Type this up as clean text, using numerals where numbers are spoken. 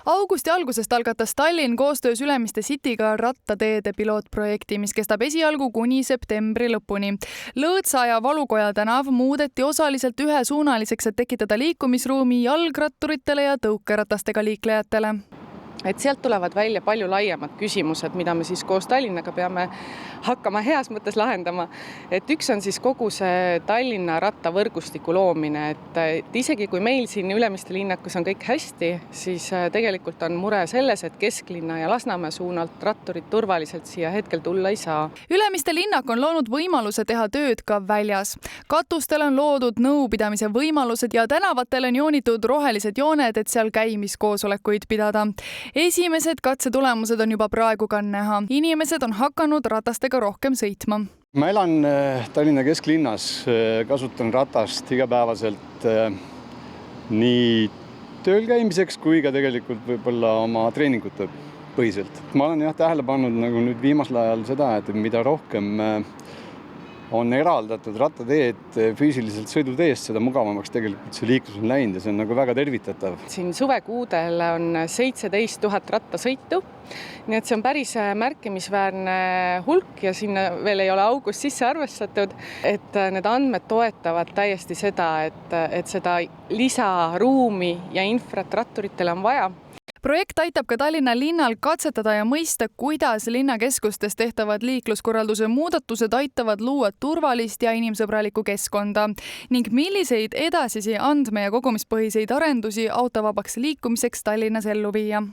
Augusti algusest algatas Tallinn koostöös Ülemiste Cityga rattateede pilootprojekti, mis kestab esialgu kuni septembri lõpuni. Lõõtsa ja Valukoja tänav muudeti osaliselt ühesuunaliseks, et tekitada liikumisruumi jalgratturitele ja tõukeratastega liiklejatele. Et sealt tulevad välja palju laiemad küsimused, mida me siis koos Tallinnaga peame hakkama heas mõttes lahendama. Et üks on siis kogu see Tallinna rattavõrgustiku loomine, et isegi kui meil siin Ülemiste linnakus on kõik hästi, siis tegelikult on mure selles, et kesklinna ja Lasnamäe suunalt ratturid turvaliselt siia hetkel tulla ei saa. Ülemiste linnak on loonud võimaluse teha tööd ka väljas. Katustel on loodud nõupidamise võimalused ja tänavatel on joonitud rohelised jooned, et seal käimiskoosolekuid pidada. Esimesed katsetulemused on juba praegu ka näha. Inimesed on hakanud ratastega rohkem sõitma. Ma elan Tallinna kesklinnas, kasutan ratast igapäevaselt nii tööl käimiseks kui ka tegelikult võib-olla oma treeningute põhiselt. Ma olen tähele pannud nagu nüüd viimasel ajal seda, et mida rohkem on eraldatud rattateed füüsiliselt sõiduteest, seda mugavamaks tegelikult see liiklus on läinud ja see on nagu väga tervitatav. Siin suvekuudel on 17 000 rattasõitu, nii et see on päris märkimisväärne hulk ja sinna veel ei ole august sisse arvestatud, et need andmed toetavad täiesti seda, et seda lisaruumi ja infrat ratturitele on vaja. Projekt aitab ka Tallinna linnal katsetada ja mõista, kuidas linnakeskustes tehtavad liikluskorralduse muudatused aitavad luua turvalist ja inimsõbralikku keskkonda ning milliseid edasisi andme- ja kogumispõhiseid arendusi autovabaks liikumiseks Tallinnas ellu viia.